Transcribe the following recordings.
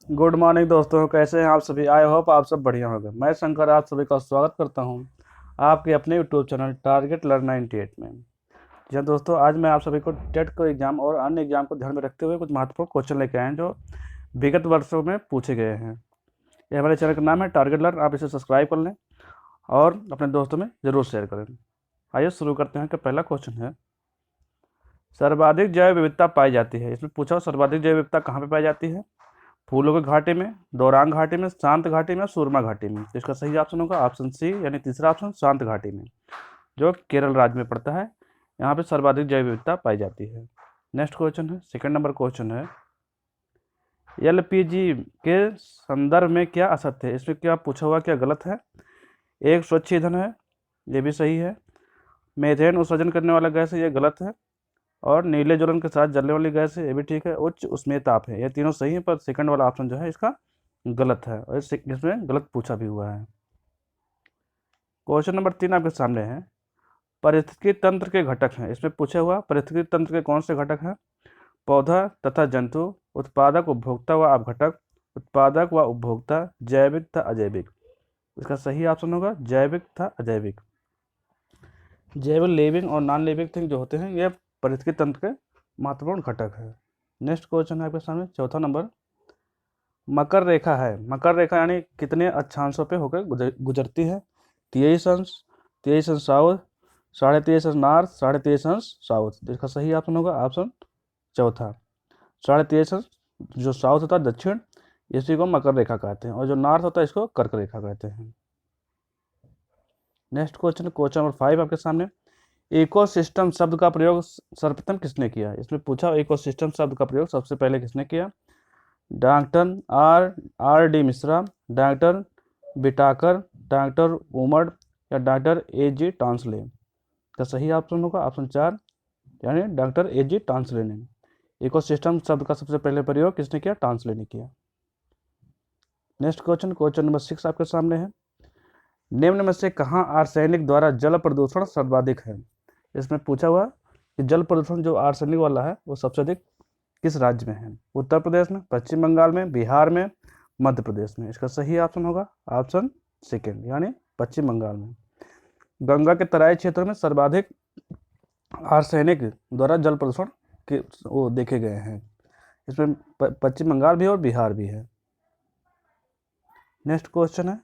Good morning दोस्तों, कैसे हैं आप सभी। आई होप आप सब बढ़िया होंगे। मैं शंकर आप सभी का स्वागत करता हूं आपके अपने यूट्यूब चैनल टारगेट लर्न 98 में। जी हाँ दोस्तों, आज मैं आप सभी को टेट को एग्जाम और अन्य एग्जाम को ध्यान में रखते हुए कुछ महत्वपूर्ण क्वेश्चन लेके आए हैं जो विगत वर्षों में पूछे गए हैं। ये हमारे चैनल का नाम है टारगेट लर्न। आप इसे सब्सक्राइब कर लें और अपने दोस्तों में ज़रूर शेयर करें। आइए शुरू करते हैं कि पहला क्वेश्चन है, सर्वाधिक जैव विविधता पाई जाती है। इसमें पूछा सर्वाधिक जैव विविधता कहाँ पर पाई जाती है। फूलों के घाटी में, दोरांग घाटी में, शांत घाटी में, सुरमा घाटी में। तो इसका सही ऑप्शन होगा ऑप्शन सी, यानी तीसरा ऑप्शन, शांत घाटी में, जो केरल राज्य में पड़ता है। यहाँ पे सर्वाधिक जैव विविधता पाई जाती है। नेक्स्ट क्वेश्चन है, सेकंड नंबर क्वेश्चन है, एलपीजी के संदर्भ में क्या असत्य है। इसमें क्या पूछा हुआ, क्या गलत है। एक स्वच्छ ईंधन है, ये भी सही है। मीथेन उत्सर्जन करने वाला गैस है, ये गलत है। और नीले ज्वलन के साथ जलने वाली गैस है, ये भी ठीक है। उच्च उष्मीय ताप है, ये तीनों सही है, पर सेकंड वाला ऑप्शन जो है इसका गलत है और इसमें गलत पूछा भी हुआ है। क्वेश्चन नंबर 3 आपके सामने है, पारिस्थितिकी तंत्र के घटक हैं। इसमें पूछा हुआ पारिस्थितिकी तंत्र के कौन से घटक हैं। पौधा तथा जंतु, उत्पादक उपभोक्ता व अपघटक, उत्पादक व उपभोक्ता, जैविक तथा अजैविक। इसका सही ऑप्शन होगा जैविक तथा अजैविक। जैविक लिविंग और नॉन लिविंग थिंग जो होते हैं ये पारिस्थितिकी तंत्र के महत्वपूर्ण घटक है। नेक्स्ट क्वेश्चन है आपके सामने, चौथा नंबर, मकर रेखा है। मकर रेखा यानी कितने अक्षांशों पे होकर गुजरती है। 23 अंश, 23 अंश साउथ, 23.5 अंश नॉर्थ, 23.5 अंश साउथ। तो इसका सही ऑप्शन होगा ऑप्शन चौथा, 23.5 अंश। जो साउथ होता है दक्षिण, इसी को मकर रेखा कहते हैं, और जो नॉर्थ होता है इसको कर्क रेखा कहते हैं। नेक्स्ट क्वेश्चन, क्वेश्चन नंबर 5 आपके सामने, इकोसिस्टम शब्द का प्रयोग सर्वप्रथम किसने किया। इसमें पूछा इकोसिस्टम शब्द का प्रयोग सबसे पहले किसने किया। Doctor R D Mishra, doctor Bitakar, doctor Umad, या डॉक्टर ए जी टांसले। का सही ऑप्शन होगा ऑप्शन 4, यानी डॉक्टर ए जी टांसले ने। इकोसिस्टम शब्द का सबसे पहले प्रयोग किसने किया, टांसले ने किया। नेक्स्ट क्वेश्चन, क्वेश्चन नंबर 6 आपके सामने है, निम्न में से कहाँ आर्सेनिक द्वारा जल प्रदूषण सर्वाधिक है। इसमें पूछा हुआ कि जल प्रदूषण जो आर्सेनिक वाला है वो सबसे अधिक किस राज्य में है। उत्तर प्रदेश में, पश्चिम बंगाल में, बिहार में, मध्य प्रदेश में। इसका सही ऑप्शन होगा ऑप्शन सेकेंड, यानी पश्चिम बंगाल में। गंगा के तराई क्षेत्र में सर्वाधिक आर्सेनिक द्वारा जल प्रदूषण के वो देखे गए हैं। इसमें पश्चिम बंगाल भी और बिहार भी है। नेक्स्ट क्वेश्चन है,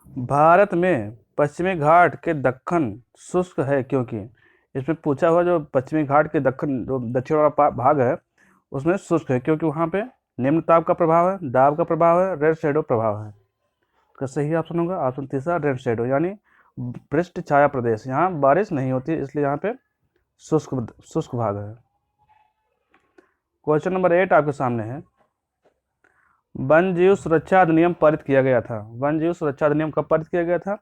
भारत में पश्चिमी घाट के दक्कन शुष्क है क्योंकि। इसमें पूछा हुआ जो पश्चिमी घाट के दक्कन जो दक्षिण वाला भाग है उसमें शुष्क है क्योंकि वहाँ पे निम्न ताप का प्रभाव है, दाब का प्रभाव है, रेड शेडो प्रभाव है। इसका सही ऑप्शन होगा ऑप्शन तीसरा, रेड शेडो, यानी पृष्ठ छाया प्रदेश। यहाँ बारिश नहीं होती इसलिए यहाँ पे शुष्क शुष्क भाग है। क्वेश्चन नंबर 8 आपके सामने है, वन जीव सुरक्षा अधिनियम पारित किया गया था। वन जीव सुरक्षा अधिनियम कब पारित किया गया था।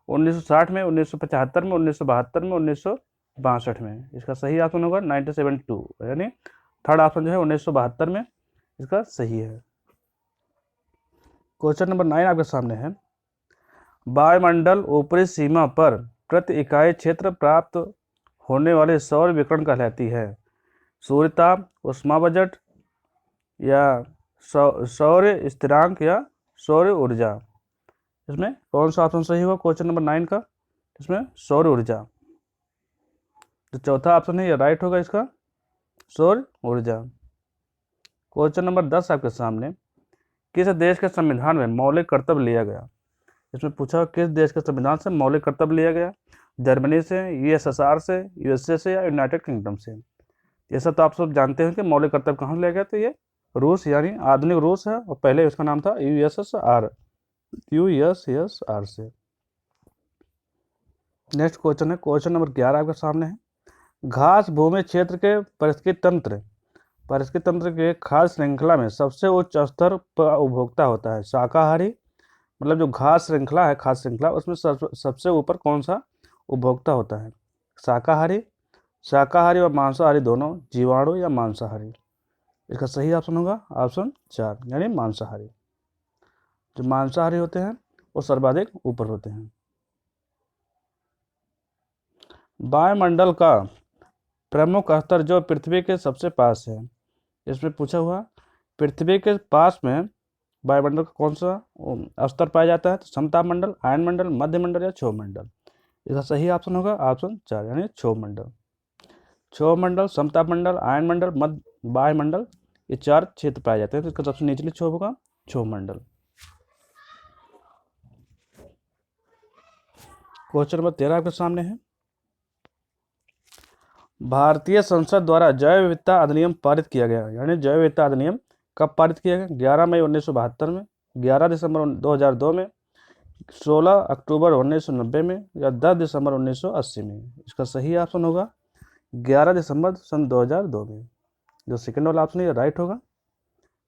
1960 में, 1975 में, 1972 में, 1962 में। इसका सही ऑप्शन होगा 1972, यानी थर्ड ऑप्शन जो है 1972 में इसका सही है। क्वेश्चन नंबर 9 आपके सामने है, वायुमंडल ऊपरी सीमा पर प्रति इकाई क्षेत्र प्राप्त होने वाले सौर विकिरण कहलाती है। सूर्यताप, ऊष्मा बजट, या सौर स्थिरांक, या सौर ऊर्जा। इसमें कौन सा ऑप्शन सही होगा क्वेश्चन नंबर 9 का। इसमें सौर ऊर्जा, तो चौथा ऑप्शन है ये राइट होगा इसका, सौर ऊर्जा। क्वेश्चन नंबर 10 आपके सामने, किस देश के संविधान में मौलिक कर्तव्य लिया गया। इसमें पूछा किस देश के संविधान से मौलिक कर्तव्य लिया गया। जर्मनी से, यूएसएसआर से, यूएसए से, या यूनाइटेड किंगडम से। ये सब तो आप सब जानते हैं कि मौलिक कर्तव्य कहाँ लिया गया। तो ये रूस, यानी आधुनिक रूस है, और पहले उसका नाम था यूएसएसआर से। नेक्स्ट क्वेश्चन है, क्वेश्चन नंबर 11 आपके सामने है, घास भूमि क्षेत्र के पारिस्थितिकी तंत्र के खाद्य श्रृंखला में सबसे उच्च स्तर पर उपभोक्ता होता है। शाकाहारी, मतलब जो घास श्रृंखला है, खाद्य श्रृंखला, उसमें सबसे ऊपर कौन सा उपभोक्ता होता है। शाकाहारी, शाकाहारी और मांसाहारी दोनों, जीवाणु, या मांसाहारी। इसका सही ऑप्शन होगा ऑप्शन 4, यानी मांसाहारी। जो मांसाहारी होते हैं वो सर्वाधिक ऊपर होते हैं। वायुमंडल का प्रमुख स्तर जो पृथ्वी के सबसे पास है। इसमें पूछा हुआ पृथ्वी के पास में वायुमंडल का कौन सा स्तर पाया जाता है? तो समताप मंडल, आयन मंडल, मध्य मंडल या क्षोभ मंडल। इसका सही ऑप्शन होगा ऑप्शन 4 यानी क्षोभ मंडल। क्षोभ मंडल, समताप मंडल, आयन मंडल, मध्य वायुमंडल, ये 4 क्षेत्र पाए जाते हैं। तो इसका सबसे निचली क्षोभ होगा क्षोभ मंडल। क्वेश्चन नंबर 13 आपके सामने है। भारतीय संसद द्वारा जैव विविधता अधिनियम पारित किया गया, यानी जैव विविधता अधिनियम कब पारित किया गया? 11 मई 1972 में, 11 दिसंबर 2002 में, 16 अक्टूबर 1990 में या 10 दिसंबर 1980 में। इसका सही ऑप्शन होगा 11 दिसंबर सन 2002 में। जो सेकंड वाला ऑप्शन है राइट होगा।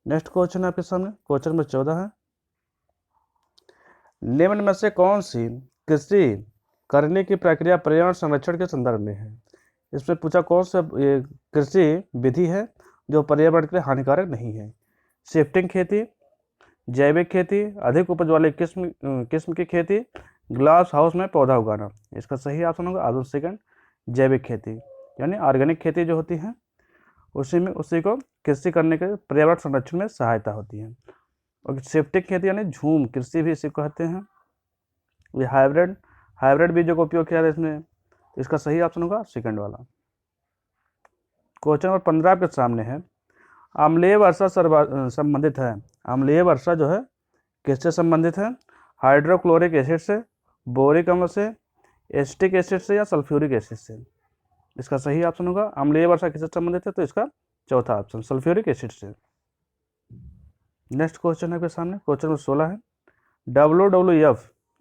नेक्स्ट क्वेश्चन है आपके सामने, क्वेश्चन नंबर 14 है। निम्न में से कौन सी कृषि करने की प्रक्रिया पर्यावरण संरक्षण के संदर्भ में है? इसमें पूछा कौन सा कृषि विधि है जो पर्यावरण के लिए हानिकारक नहीं है? शिफ्टिंग खेती, जैविक खेती, अधिक उपज वाले किस्म की खेती, ग्लास हाउस में पौधा उगाना। इसका सही ऑप्शन होगा ऑप्शन सेकंड जैविक खेती, यानी ऑर्गेनिक खेती जो होती है उसी को कृषि करने के पर्यावरण संरक्षण में सहायता होती है। और शिफ्टिंग खेती यानी झूम कृषि भी इसी को कहते हैं। ये हाइब्रिड बीजों का उपयोग किया जाता है इसमें। इसका सही ऑप्शन होगा सेकंड वाला। क्वेश्चन नंबर 15 आपके सामने है। अम्लीय वर्षा संबंधित है। अम्लीय वर्षा जो है किससे संबंधित है? हाइड्रोक्लोरिक एसिड से, बोरिक अम्ल से, एसिटिक एसिड से या सल्फ्यूरिक एसिड से। इसका सही ऑप्शन होगा अम्लीय वर्षा किससे संबंधित है? तो इसका चौथा ऑप्शन सल्फ्यूरिक एसिड से। नेक्स्ट क्वेश्चन है आपके सामने, क्वेश्चन नंबर 16 है।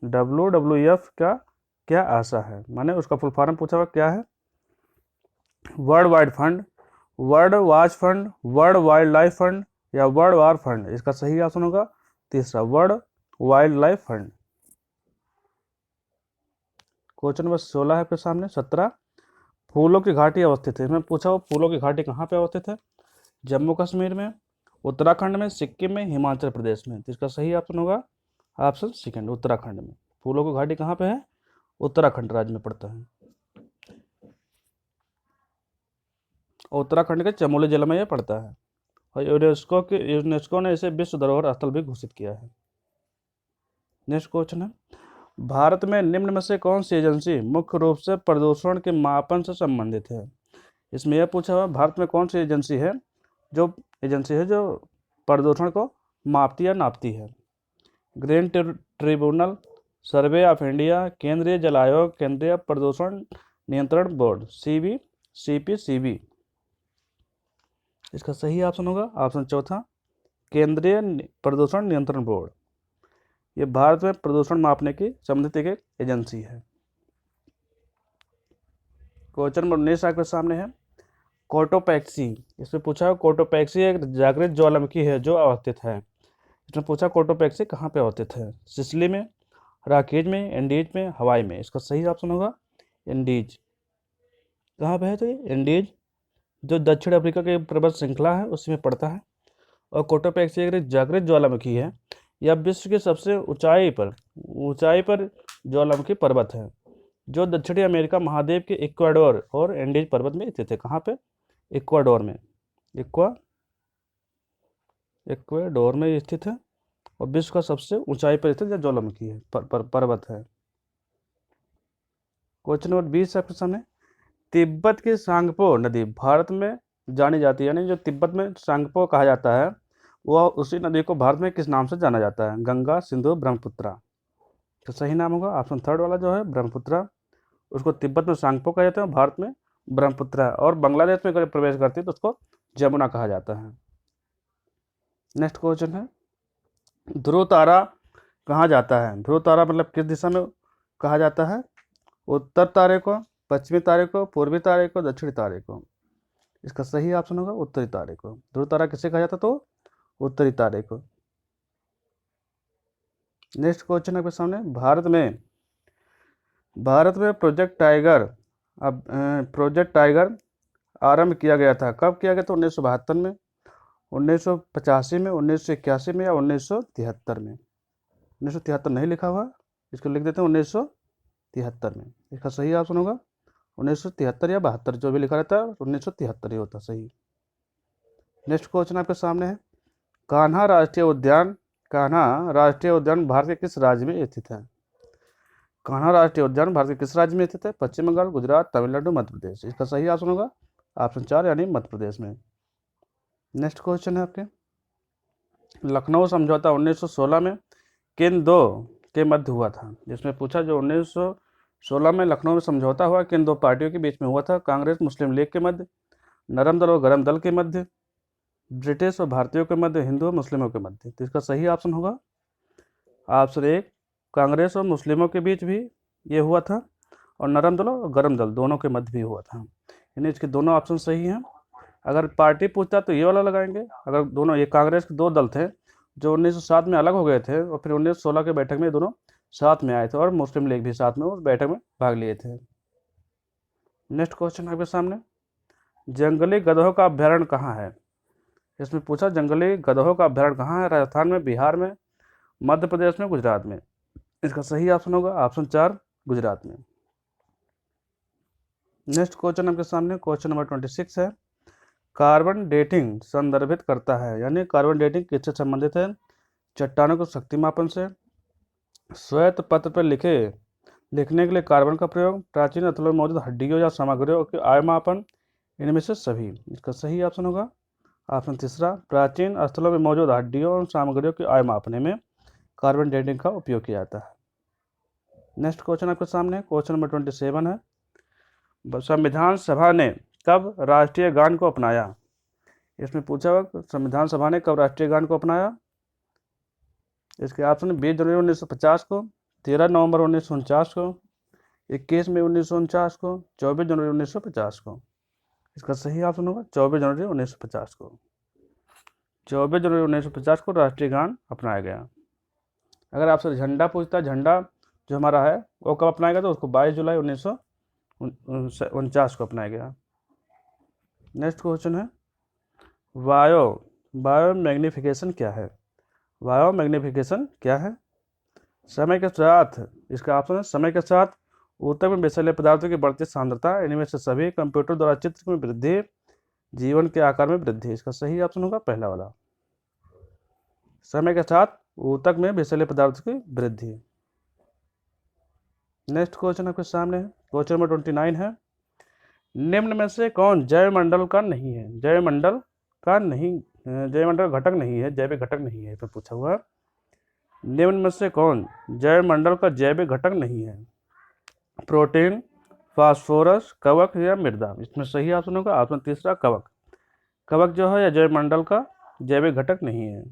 WWF का क्या आशा है? माने उसका फुल फॉर्म पूछा हुआ क्या है? World wide fund, world watch fund, world wild life fund या वर्ल्ड वार फंड। इसका सही ऑप्शन होगा तीसरा world wild life fund. Question number 16 है आपके सामने। 17 फूलों की घाटी अवस्थित है। इसमें पूछा हुआ फूलों की घाटी कहाँ पे अवस्थित है? जम्मू कश्मीर में, उत्तराखंड में, सिक्किम में, हिमाचल प्रदेश में। तो इसका सही ऑप्शन होगा ऑप्शन सेकंड उत्तराखंड में। फूलों की घाटी कहाँ पे है? उत्तराखंड राज्य में पड़ता है। उत्तराखंड के चमोली जिले में यह पड़ता है और यूनेस्को ने इसे विश्व धरोहर स्थल भी घोषित किया है। नेक्स्ट क्वेश्चन है। भारत में निम्न में से कौन सी एजेंसी मुख्य रूप से प्रदूषण के मापन से संबंधित है? इसमें यह पूछा हुआ भारत में कौन सी एजेंसी है जो प्रदूषण को मापती या नापती है? Green tribunal, survey of India, केंद्रीय जल आयोग, केंद्रीय प्रदूषण नियंत्रण बोर्ड, CPCB। इसका सही ऑप्शन होगा ऑप्शन चौथा केंद्रीय प्रदूषण नियंत्रण बोर्ड। ये भारत में प्रदूषण मापने की संबंधित एक एजेंसी है। क्वेश्चन नंबर 19 आपके सामने है। कोटोपैक्सी, इसमें पूछा है कोटोपैक्सी एक जागृत ज्वालामुखी है जो अवस्थित है। इसमें पूछा कोटोपैक्सी कहाँ पे अवस्थित है? सिसिली में, राकेज में, एंडीज में, हवाई में। इसका सही ऑप्शन होगा एंडीज। कहाँ पे है? तो ये एंडीज जो दक्षिण अफ्रीका के पर्वत श्रृंखला है उसमें पड़ता है। और कोटोपैक्सी एक जागृत ज्वालामुखी है। यह विश्व के सबसे ऊंचाई पर ज्वालामुखी पर्वत है जो दक्षिणी अमेरिका महाद्वीप के इक्वाडोर और एंडीज पर्वत में स्थित है। कहाँ पे? इक्वाडोर में, इक्वाडोर में स्थित है और विश्व का सबसे ऊंचाई पर स्थित ज्वालामुखी है पर्वत है। क्वेश्चन नंबर 20 आपके सामने। तिब्बत की सांगपो नदी भारत में जानी जाती है, यानी जो तिब्बत में सांगपो कहा जाता है वह उसी नदी को भारत में किस नाम से जाना जाता है? गंगा, सिंधु, ब्रह्मपुत्रा। तो सही नाम होगा ऑप्शन थर्ड वाला जो है ब्रह्मपुत्रा। उसको तिब्बत में सांगपो कहा जाता है, भारत में ब्रह्मपुत्रा। और बांग्लादेश में अगर प्रवेश करती है तो उसको जमुना कहा जाता है। नेक्स्ट क्वेश्चन है। ध्रुव तारा कहाँ जाता है? ध्रुव तारा मतलब किस दिशा में कहा जाता है? उत्तर तारे को, पश्चिमी तारे को, पूर्वी तारे को, दक्षिणी तारे को। इसका सही ऑप्शन होगा उत्तरी तारे को। ध्रुव तारा किसे कहा जाता? तो उत्तरी तारे को। नेक्स्ट क्वेश्चन आपके सामने। भारत में प्रोजेक्ट टाइगर आरंभ किया गया था। कब किया गया था? 1972 में, 1985 में, 1981 में या 1973 में। 1973 नहीं लिखा हुआ, इसको लिख देते हैं 1973 में। इसका सही ऑप्शन होगा 1973 या 72, जो भी लिखा रहता है 1973 ही होता सही। नेक्स्ट क्वेश्चन आपके सामने है। कान्हा राष्ट्रीय उद्यान भारत के किस राज्य में स्थित है? कान्हा राष्ट्रीय उद्यान भारत के किस राज्य में स्थित है? पश्चिम बंगाल, गुजरात, तमिलनाडु, मध्य प्रदेश। इसका सही ऑप्शन होगा ऑप्शन 4 यानी मध्य प्रदेश में। नेक्स्ट क्वेश्चन है आपके, लखनऊ समझौता 1916 में किन दो के मध्य हुआ था? जिसमें पूछा जो 1916 में लखनऊ में समझौता हुआ किन दो पार्टियों के बीच में हुआ था? कांग्रेस मुस्लिम लीग के मध्य, नरम दल और गरम दल के मध्य, ब्रिटिश और भारतीयों के मध्य, हिंदू और मुस्लिमों के मध्य। तो इसका सही ऑप्शन होगा ऑप्शन 1, कांग्रेस और मुस्लिमों के बीच भी ये हुआ था और नरम दल और गरम दल दोनों के मध्य भी हुआ था। यानी इसके दोनों ऑप्शन सही हैं। अगर पार्टी पूछता तो ये वाला लगाएंगे। अगर दोनों, ये कांग्रेस के दो दल थे जो 1907 में अलग हो गए थे और फिर 1916 के बैठक में दोनों साथ में आए थे और मुस्लिम लीग भी साथ में उस बैठक में भाग लिए थे। नेक्स्ट क्वेश्चन आपके सामने, जंगली गधों का अभ्यारण्य कहाँ है? इसमें पूछा जंगली गधों का अभ्यारण्य कहाँ है? राजस्थान में, बिहार में, मध्य प्रदेश में, गुजरात में। इसका सही ऑप्शन होगा ऑप्शन 4 गुजरात में। नेक्स्ट क्वेश्चन आपके सामने क्वेश्चन नंबर 26 है, कार्बन डेटिंग संदर्भित करता है, यानी कार्बन डेटिंग किससे संबंधित है? चट्टानों के शक्ति मापन से, श्वेत पत्र पर लिखने के लिए कार्बन का प्रयोग, प्राचीन स्थलों में मौजूद हड्डियों या सामग्रियों के आयमापन, इनमें से सभी। इसका सही ऑप्शन होगा ऑप्शन 3, प्राचीन स्थलों में मौजूद हड्डियों और सामग्रियों के आय मापने में कार्बन डेटिंग का उपयोग किया जाता है। नेक्स्ट क्वेश्चन आपके सामने क्वेश्चन नंबर 27 है, संविधान सभा ने कब राष्ट्रीय गान को अपनाया? इसमें पूछा हुआ संविधान सभा ने कब राष्ट्रीय गान को अपनाया? इसके ऑप्शन 20 जनवरी 1950 को, 13 नवंबर 1949 को, 21 मई 1949 को, 24 जनवरी 1950 को। इसका सही ऑप्शन होगा 24 जनवरी 1950 को। 24 जनवरी 1950 को राष्ट्रीय गान अपनाया गया। अगर आपसे झंडा पूछता है, झंडा जो हमारा है वो कब अपनाया गया? तो उसको 22 जुलाई 1949 को अपनाया गया। नेक्स्ट क्वेश्चन है, बायो मैग्निफिकेशन क्या है? बायो मैग्निफिकेशन क्या है? समय के साथ, इसका ऑप्शन है समय के साथ ऊतक में विषैले पदार्थों की बढ़ती सांद्रता, इनमें से सभी, कंप्यूटर द्वारा चित्र में वृद्धि, जीवन के आकार में वृद्धि। इसका सही ऑप्शन होगा पहला वाला, समय के साथ ऊतक में विषैले पदार्थों की वृद्धि। नेक्स्ट क्वेश्चन आपके सामने है क्वेश्चन नंबर 29 है, निम्न में से कौन जैवमंडल का नहीं है? जैवमंडल घटक नहीं है, जैविक घटक नहीं है, तो पूछा हुआ निम्न में से कौन जैवमंडल का जैविक घटक नहीं है? प्रोटीन, फास्फोरस, कवक या मृदा। इसमें सही ऑप्शन होगा ऑप्शन 3 कवक। कवक जो है या जैवमंडल का जैविक घटक नहीं है।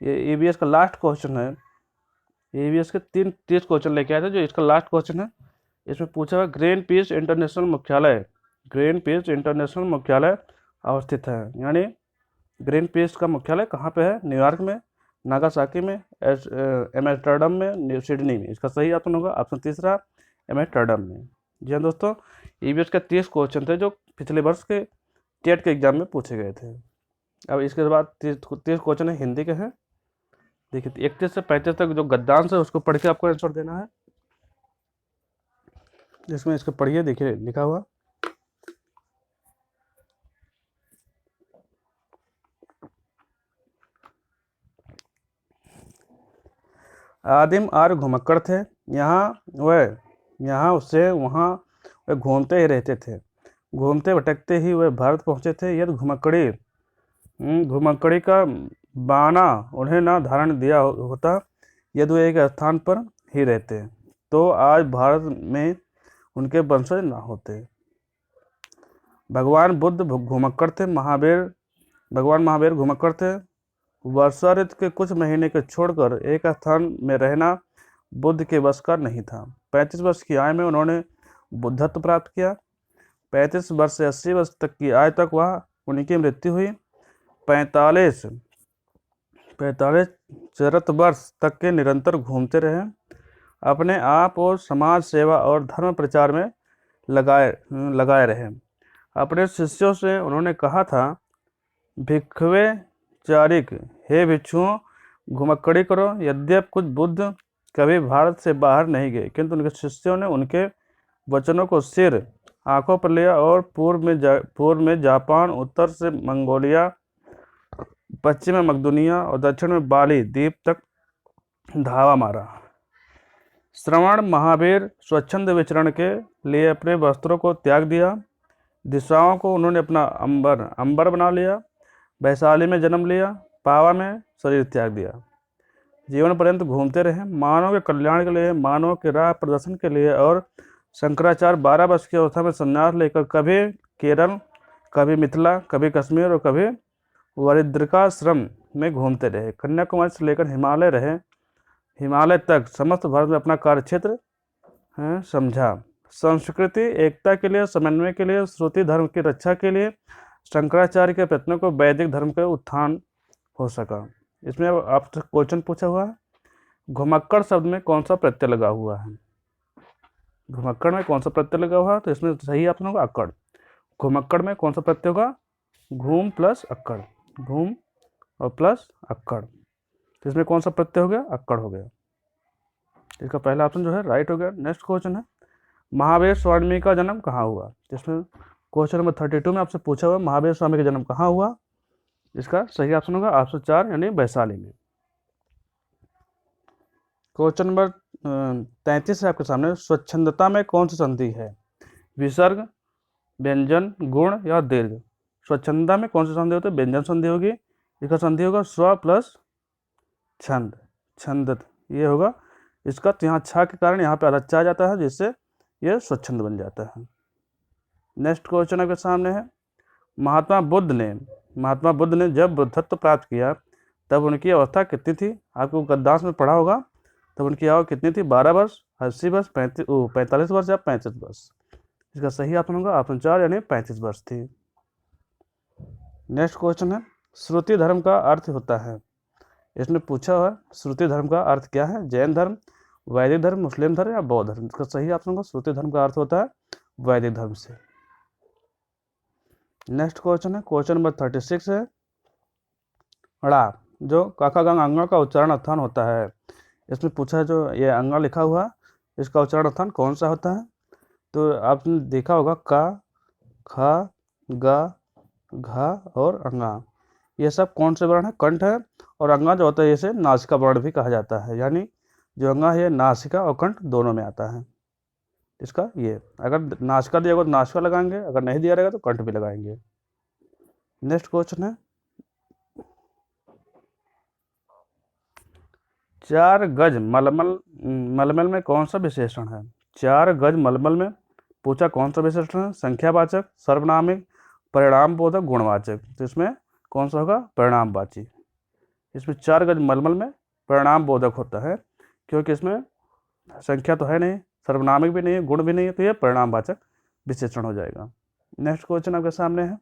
ये EVS का लास्ट क्वेश्चन है। EVS के 30 क्वेश्चन लेके आए थे, जो इसका लास्ट क्वेश्चन है। इसमें पूछा हुआ ग्रीन पीस इंटरनेशनल मुख्यालय अवस्थित है, यानी ग्रीन पीस का मुख्यालय कहाँ पे है? न्यूयॉर्क में, नागासाकी में, एम्स्टर्डम में, सिडनी में। इसका सही ऑप्शन होगा ऑप्शन 3 एम्स्टर्डम में। जी हाँ दोस्तों, EVS के 30 क्वेश्चन थे जो पिछले वर्ष के टेट के एग्जाम में पूछे गए थे। अब इसके बाद 30 क्वेश्चन है हिंदी के हैं। देखिए 31 से 35 तक जो गद्यांश है उसको पढ़ के आपको आंसर देना है। इसमें इसको पढ़िए, देखिए लिखा हुआ, आदिम आर्य घुमक्कड़ थे, यहाँ उससे वहाँ वे घूमते ही रहते थे, घूमते भटकते ही वे भारत पहुँचे थे। यदि घुमक्कड़ी का बाना उन्हें ना धारण दिया होता, यदि वे एक स्थान पर ही रहते, तो आज भारत में उनके वंशज ना होते। भगवान बुद्ध घुमक्कड़ थे, भगवान महावीर घुमक्कड़ थे। वर्षा ऋतु के कुछ महीने को छोड़कर एक स्थान में रहना बुद्ध के बस का नहीं था। 35 वर्ष की आयु में उन्होंने बुद्धत्व प्राप्त किया। 35 वर्ष से 80 वर्ष तक की आयु तक वह उनकी मृत्यु हुई। 45 चरत वर्ष तक के निरंतर घूमते रहे। अपने आप और समाज सेवा और धर्म प्रचार में लगाए रहे। अपने शिष्यों से उन्होंने कहा था, भिक्षुवे चारिक, हे भिक्षुओं घुमक्कड़ी करो। यद्यपि कुछ बुद्ध कभी भारत से बाहर नहीं गए, किंतु उनके शिष्यों ने उनके वचनों को सिर आंखों पर लिया और पूर्व में जापान, उत्तर से मंगोलिया पश्चिम में मकदूनिया और दक्षिण में बाली द्वीप तक धावा मारा। श्रवण महावीर स्वच्छंद विचरण के लिए अपने वस्त्रों को त्याग दिया। दिशाओं को उन्होंने अपना अंबर बना लिया। वैशाली में जन्म लिया, पावा में शरीर त्याग दिया। जीवन पर्यंत घूमते रहे, मानव के कल्याण के लिए, मानव के राह प्रदर्शन के लिए। और शंकराचार्य 12 वर्ष की अवस्था में संन्यास लेकर कभी केरल, कभी मिथिला, कभी कश्मीर और कभी वरिद्रकाश्रम में घूमते रहे। कन्याकुमारी से लेकर हिमालय रहे, हिमालय तक समस्त भारत में अपना कार्यक्षेत्र समझा। संस्कृति एकता के लिए, समन्वय के लिए, श्रुति धर्म की रक्षा के लिए शंकराचार्य के प्रयत्नों को वैदिक धर्म का उत्थान हो सका। इसमें आपसे क्वेश्चन पूछा हुआ है, घुमक्कड़ शब्द में कौन सा प्रत्यय लगा हुआ है? घुमक्कड़ में कौन सा प्रत्यय लगा हुआ है? तो इसमें सही ऑप्शन होगा अक्कड़। घुमक्कड़ में कौन सा प्रत्यय होगा? घूम प्लस अक्कड़, घूम और प्लस अक्कड़। तो इसमें कौन सा प्रत्यय हो गया? अक्कड़ हो गया। इसका पहला ऑप्शन जो है राइट हो गया। नेक्स्ट क्वेश्चन है, महावीर स्वामी का जन्म कहाँ हुआ? इसमें क्वेश्चन नंबर 32 में आपसे पूछा हुआ महावीर स्वामी का जन्म कहाँ हुआ? इसका सही ऑप्शन होगा ऑप्शन 4 यानी वैशाली में। क्वेश्चन नंबर 33 है आपके सामने, स्वच्छंदता में कौन सी संधि है? विसर्ग, व्यंजन, गुण या दीर्घ? स्वच्छंदता में कौन सी संधि होती है? व्यंजन संधि होगी। इसका संधि होगा स्व प्लस छंद, छंदत ये होगा इसका। तो यहाँ छा के कारण यहाँ पे अलग आ जाता है, जिससे यह स्वच्छंद बन जाता है। नेक्स्ट क्वेश्चन आपके सामने है, महात्मा बुद्ध ने जब बुद्धत्व प्राप्त किया तब उनकी अवस्था कितनी थी? आपको गद्दांश में पढ़ा होगा। तब उनकी आयु कितनी थी? 12 वर्ष, 80 वर्ष, 45 वर्ष या 35 वर्ष? इसका सही ऑप्शन होगा ऑप्शन 4 यानी 35 वर्ष थी। नेक्स्ट क्वेश्चन है, श्रुति धर्म का अर्थ होता है। इसने पूछा है श्रुति धर्म का अर्थ क्या है? जैन धर्म, वैदिक धर्म, मुस्लिम धर्म या बौद्ध धर्म? इसका सही ऑप्शन होगा श्रुति धर्म का अर्थ होता है वैदिक धर्म से। नेक्स्ट क्वेश्चन है, क्वेश्चन नंबर 36 है, अड़ा जो काका गंग अंगा का उच्चारण स्थान होता है। इसमें पूछा है जो ये अंगा लिखा हुआ इसका उच्चारण स्थान कौन सा होता है? तो आपने देखा होगा का, खा, गा, घा और अंगा, ये सब कौन से वर्ण है? कंठ है। और अंगा जो होता है इसे नासिका वर्ण भी कहा जाता है, यानी जो अंगा है नासिका और कंठ दोनों में आता है। इसका ये अगर नासिका दिया होगा तो नासिका लगाएंगे, अगर नहीं दिया रहेगा तो कंठ भी लगाएंगे। नेक्स्ट क्वेश्चन है, 4 गज मलमल में कौन सा विशेषण है? 4 गज मलमल में पूछा कौन सा विशेषण है? संख्यावाचक, सर्वनामिक, परिणाम बोधक, गुणवाचक? तो इसमें कौन सा होगा? परिणामवाची। इसमें 4 गज मलमल में परिणाम बोधक होता है, क्योंकि इसमें संख्या तो है नहीं, सर्वनामिक भी नहीं है, गुण भी नहीं है, तो यह परिणामवाचक विशेषण हो जाएगा। नेक्स्ट क्वेश्चन आपके सामने है,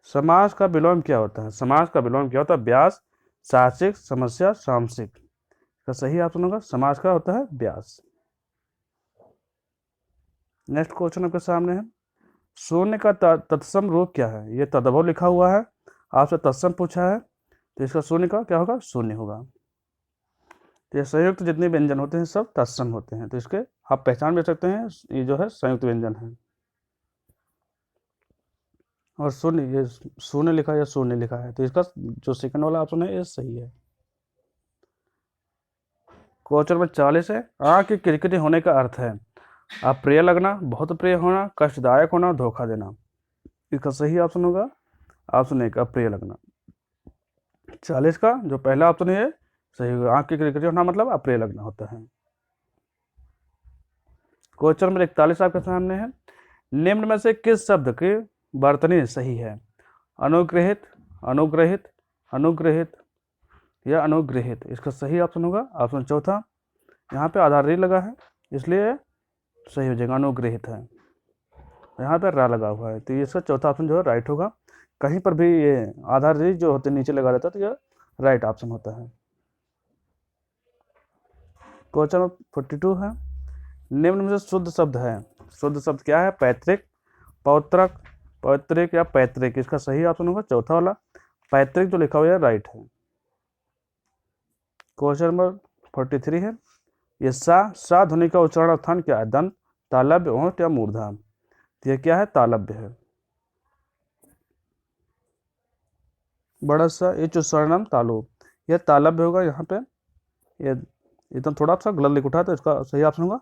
समास का विलोम क्या होता है? समास का विलोम क्या होता है? व्यास, साहसिक, समस्या, सामसिक? का सही ऑप्शन होगा समास का होता है व्यास। नेक्स्ट क्वेश्चन आपके सामने है, शून्य का तत्सम रूप क्या है? ये तद्भव लिखा हुआ है, आपसे तत्सम पूछा है, तो इसका शून्य का क्या होगा? शून्य होगा। तो ये संयुक्त जितने व्यंजन होते हैं सब तत्सम होते हैं, तो इसके आप पहचान भी सकते हैं, ये जो है संयुक्त व्यंजन है। और शून्य, ये शून्य लिखा है या शून्य लिखा है, तो इसका जो सेकंड वाला ऑप्शन है ये सही है। क्वेश्चन नंबर 40 है, आँख की किरकिरी होने का अर्थ है अप्रिय लगना, बहुत प्रिय होना, कष्टदायक होना, धोखा देना? इसका सही ऑप्शन होगा ऑप्शन 1 अप्रिय लगना। 40 का जो पहला ऑप्शन है सही होगा, आँख की किरकिरी होना मतलब अप्रिय लगना होता है। क्वेश्चन नंबर 41 आपके सामने है, निम्न में से किस शब्द की वर्तनी सही है? अनुग्रहित, अनुग्रहित, अनुग्रहित या अनुग्रहित? इसका सही ऑप्शन होगा ऑप्शन 4। यहाँ पे आधार री लगा है इसलिए सही हो जाएगा, अनुग्रहित है। यहाँ पे रा लगा हुआ है, तो इसका चौथा ऑप्शन जो है राइट होगा। कहीं पर भी ये आधार री जो होते नीचे लगा रहता है तो यह राइट ऑप्शन होता है। क्वेश्चन नंबर 42 है, निम्न में से शुद्ध शब्द है। शुद्ध शब्द क्या है? पैतृक, पौत्रक, पैतृक या पैतृक? इसका सही ऑप्शन होगा चौथा वाला, पैतृक जो लिखा हुआ है राइट है। क्वेश्चन नंबर 43 है, ये सा ध्वनि का उच्चारण स्थान क्या है? दंत, तालव्य, ओंठ या मूर्धा? तो यह क्या है? तालव्य है। बड़ा सा इच उच्चारण तालुब, यह तालब होगा यहाँ पे, ये एकदम थोड़ा सा गलत लिख उठा तो इसका सही ऑप्शन होगा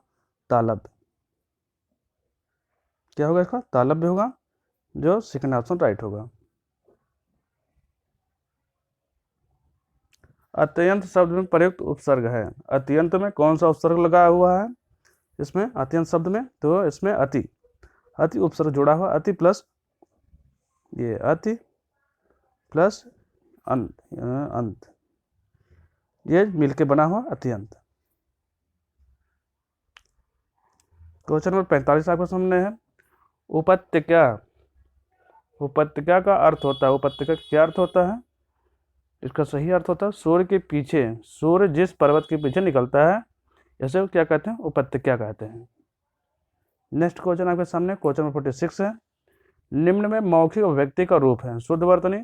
तालब। क्या होगा इसका? तालब भी होगा, जो सेकंड ऑप्शन राइट होगा। अत्यंत शब्द में प्रयुक्त उपसर्ग है, अत्यंत में कौन सा उपसर्ग लगा हुआ है इसमें अत्यंत शब्द में? तो इसमें अति, अति उपसर्ग जोड़ा हुआ, अति प्लस ये अति प्लस अंत, अंत, ये मिलके बना हुआ अत्यंत। क्वेश्चन नंबर 45 आपके सामने है, उपत्यका, उपत्यका का अर्थ होता है, उपत्यका का क्या अर्थ होता है? इसका सही अर्थ होता है सूर्य के पीछे, सूर्य जिस पर्वत के पीछे निकलता है इसे क्या कहते हैं? उपत्यका कहते हैं। नेक्स्ट क्वेश्चन आपके सामने क्वेश्चन नंबर 46 है, निम्न में मौखिक अभिव्यक्ति का रूप है शुद्ध वर्तनी,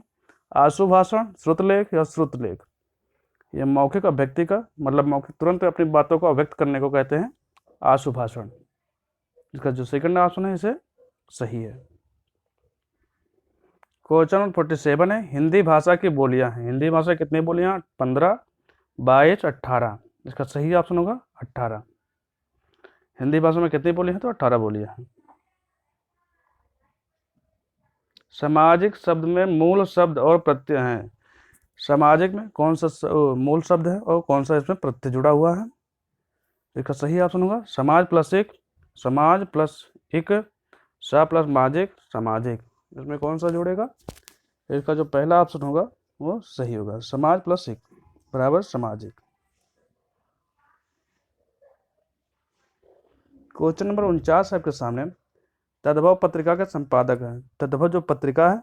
आशुभाषण, श्रुतलेख या श्रुतलेख। यह मौखिक अभिव्यक्ति का मतलब मौखिक तुरंत अपनी बातों को अभिव्यक्त करने को कहते हैं आशुभाषण। इसका जो सेकंड ऑप्शन है इसे सही है। क्वेश्चन नंबर 47 है, हिंदी भाषा की बोलियां हैं, हिंदी भाषा कितनी बोलियां? 15, 22, 18। इसका सही ऑप्शन होगा 18। हिंदी भाषा में कितनी बोलियां हैं? तो 18 बोलियां हैं। सामाजिक शब्द में मूल शब्द और प्रत्यय हैं, सामाजिक में कौन सा मूल शब्द है और कौन सा इसमें प्रत्यय जुड़ा हुआ है? इसका सही ऑप्शन होगा समाज प्लस एक, समाज प्लस एक, सा प्लस माजिक, सामाजिक। इसमें कौन सा जुड़ेगा? इसका जो पहला ऑप्शन होगा वो सही होगा, समाज प्लस एक बराबर सामाजिक। क्वेश्चन नंबर 49 आपके सामने, तद्भव पत्रिका के संपादक हैं, तद्भव जो पत्रिका है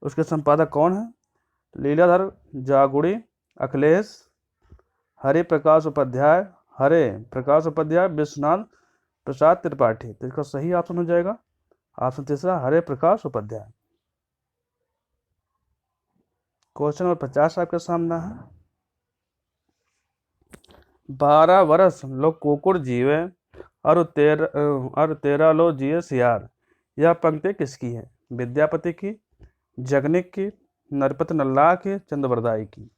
उसके संपादक कौन है? लीलाधर जागुड़ी, अखिलेश, हरि प्रकाश उपाध्याय, हरे प्रकाश उपाध्याय, विश्वनाथ प्रसाद त्रिपाठी। तो इसका सही ऑप्शन हो जाएगा ऑप्शन तीसरा, हरे प्रकाश उपाध्याय। क्वेश्चन नंबर 50 आपके सामने है, 12 वर्ष लोग कुकुर जीवे और 13 लो जिए सियार। यह पंक्ति किसकी है? विद्यापति की, जगनिक की, नरपति नल्ला की, चंद्रवरदाई की।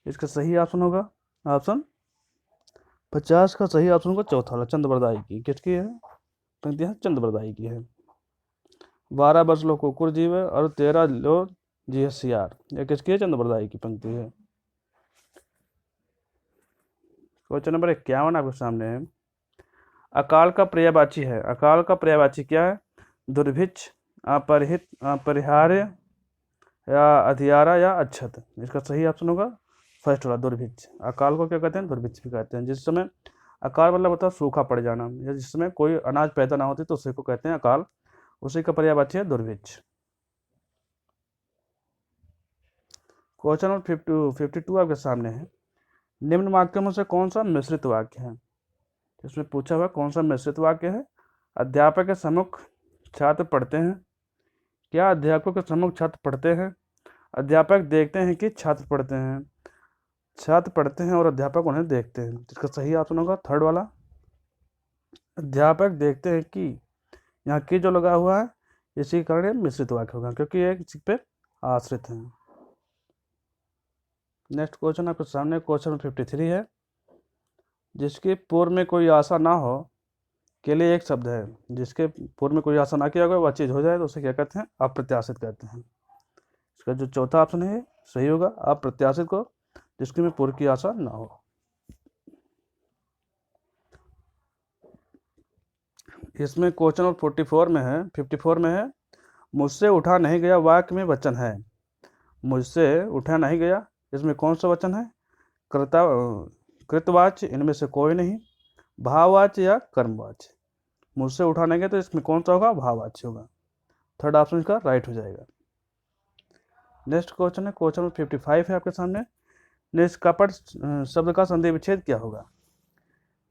इसका सही ऑप्शन होगा ऑप्शन 50 का सही ऑप्शन होगा चौथा वाला, चंद्रवरदाई की। किसकी है पंक्ति? है चंद्रवरदाई की है। 12 वर्ष लोग कुकुर जीवे और 13 लो जिए सियार, यह किसकी है? चंद्रवरदाई की पंक्ति है। क्वेश्चन नंबर 51 आपके सामने है, अकाल का पर्यायवाची है, अकाल का पर्यायवाची क्या है? दुर्भिक्ष, अपरिहित, अपरिहार्य या अधियारा या अच्छत। इसका सही ऑप्शन होगा फर्स्ट वाला, दुर्भिक्ष। अकाल को क्या कहते हैं? दुर्भिक्ष भी कहते हैं। जिस समय अकाल मतलब होता है सूखा पड़ जाना, या जिस समय कोई अनाज पैदा ना होती तो उसी को कहते हैं अकाल, उसी का पर्यायवाची है दुर्भिक्ष। क्वेश्चन नंबर 52 आपके सामने है, निम्न वाक्यों में से कौन सा मिश्रित वाक्य है? इसमें पूछा हुआ कौन सा मिश्रित वाक्य है? अध्यापक के सम्मुख छात्र पढ़ते हैं, क्या अध्यापकों के सम्मुख छात्र पढ़ते हैं? अध्यापक देखते हैं कि छात्र पढ़ते हैं, छात्र पढ़ते हैं और अध्यापक उन्हें देखते हैं। इसका सही ऑप्शन होगा थर्ड वाला, अध्यापक देखते हैं कि, यहाँ की जो लगा हुआ है इसी कारण मिश्रित वाक्य होगा, क्योंकि ये किसी पे आश्रित है। नेक्स्ट क्वेश्चन आपके सामने क्वेश्चन 53 है, जिसके पूर्व में कोई आशा ना हो के लिए एक शब्द है, जिसके पूर्व में कोई आशा ना किया गया वह चीज़ हो जाए तो उसे क्या कहते हैं? अप्रत्याशित कहते हैं। इसका जो चौथा ऑप्शन है सही होगा, अप्रत्याशित को जिसकी में पूर्व की आशा ना हो। इसमें क्वेश्चन नंबर 54 में है, मुझसे उठा नहीं गया वाक्य में वचन है, मुझसे उठा नहीं गया, इसमें कौन सा वचन है? कृतवाच्य, इनमें से कोई नहीं, भाववाच्य या कर्मवाच्य। मुझसे उठा नहीं गया तो इसमें कौन सा होगा? भाववाच्य होगा। थर्ड ऑप्शन इसका राइट हो जाएगा। नेक्स्ट क्वेश्चन है क्वेश्चन नंबर 55 है आपके सामने, निष्कपट शब्द का संधि विच्छेद क्या होगा?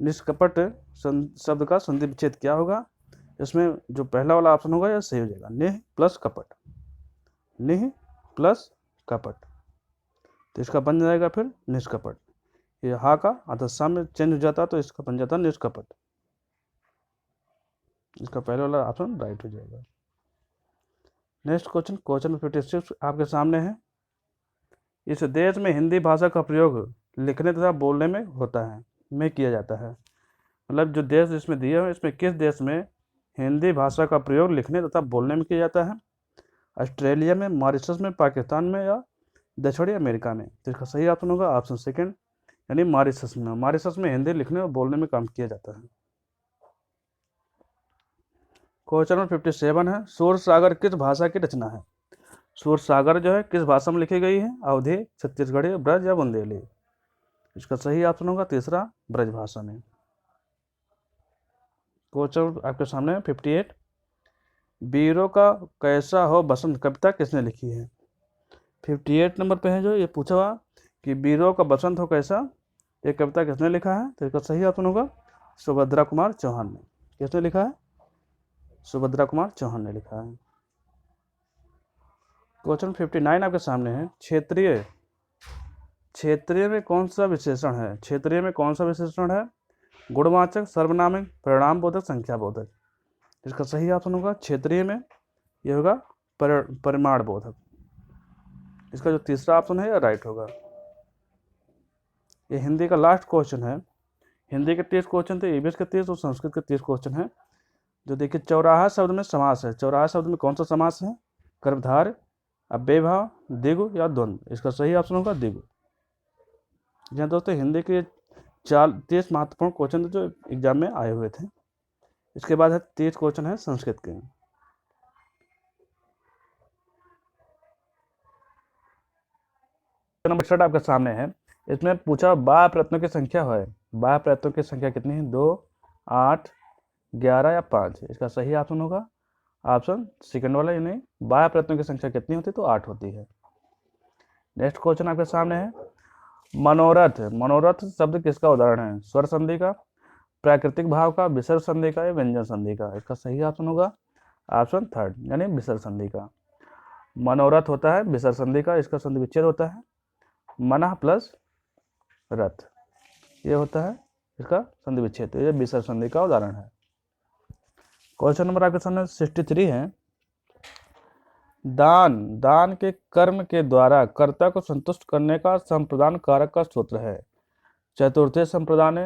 निष्कपट शब्द का संधि विच्छेद क्या होगा? इसमें जो पहला वाला ऑप्शन होगा यह सही हो जाएगा, निह प्लस कपट, निह प्लस कपट। तो इसका बन जाएगा फिर निष्कपट, ये हा का अधस्सा में चेंज हो जाता तो इसका बन जाता निष्कपट। इसका पहले वाला ऑप्शन राइट हो जाएगा। नेक्स्ट क्वेश्चन 56 आपके सामने है, इस देश में हिंदी भाषा का प्रयोग लिखने तथा बोलने में होता है, में किया जाता है। मतलब जो देश इसमें दिए हुए इसमें किस देश में हिंदी भाषा का प्रयोग लिखने तथा बोलने में किया जाता है? ऑस्ट्रेलिया में, मॉरिशस में, पाकिस्तान में या दक्षिणी अमेरिका में। तो इसका सही ऑप्शन होगा ऑप्शन सेकंड, यानी मॉरिशस में। मॉरिशस में हिंदी लिखने और बोलने में काम किया जाता है। क्वेश्चन नंबर 57 है, सूरसागर किस भाषा की रचना है? सूरसागर जो है किस भाषा में लिखी गई है? अवधी, छत्तीसगढ़ी, ब्रज या बुंदेली। इसका सही ऑप्शन होगा तीसरा, ब्रज भाषा में। क्वेश्चन आपके सामने है 58, वीरों का कैसा हो बसंत कविता किसने लिखी है? 58 नंबर पे है जो ये पूछा हुआ कि वीरों का बसंत हो कैसा, ये कविता किसने लिखा है? तो इसका सही ऑप्शन होगा सुभद्रा कुमार चौहान ने। किसने लिखा है? सुभद्रा कुमार चौहान ने लिखा है। क्वेश्चन 59 आपके सामने है, क्षेत्रीय, क्षेत्रीय में कौन सा विशेषण है? क्षेत्रीय में कौन सा विशेषण है? गुणवाचक, सर्वनामिक, परिणाम बोधक, संख्या बोधक। इसका सही ऑप्शन होगा क्षेत्रीय में ये होगा परिमाण बोधक। इसका जो तीसरा ऑप्शन है ये राइट होगा। ये हिंदी का लास्ट क्वेश्चन है। हिंदी के 30 क्वेश्चन थे, ईवीएस के 30 और संस्कृत के 30 क्वेश्चन है। जो देखिए चौराहा शब्द में समास है, चौराहा शब्द में कौन सा समास है? कर्मधारय, अव्ययभाव, द्विगु या द्वंद्व। इसका सही ऑप्शन होगा द्विगु। जी हाँ दोस्तों, हिंदी के 30 महत्वपूर्ण क्वेश्चन जो एग्जाम में आए हुए थे। इसके बाद है 30 क्वेश्चन है संस्कृत के। नंबर 60 आपके सामने है। इसमें पूछा बाह्य प्रयत्नों की संख्या है। बाह्य प्रयत्नों की संख्या कितनी है? 2, 8, 11 या 5। इसका सही ऑप्शन होगा ऑप्शन सेकंड वाला, यानी बाह्य प्रयत्नों की संख्या कितनी होती है? तो 8 होती है। नेक्स्ट क्वेश्चन आपके सामने है, मनोरथ, मनोरथ शब्द किसका उदाहरण है? स्वर संधि का, प्राकृतिक भाव का, विसर्ग संधि का या व्यंजन संधि का। इसका सही ऑप्शन होगा ऑप्शन थर्ड, यानी विसर्ग संधि का। मनोरथ होता है विसर्ग संधि का, इसका संधि विच्छेद होता है मनः प्लस रथ, ये होता है इसका संधि विच्छेद। ये विसर्ग संधि का उदाहरण है। क्वेश्चन नंबर आपके सामने 63 है, दान, दान के कर्म के द्वारा कर्ता को संतुष्ट करने का संप्रदान कारक का सूत्र है। चतुर्थे संप्रदान,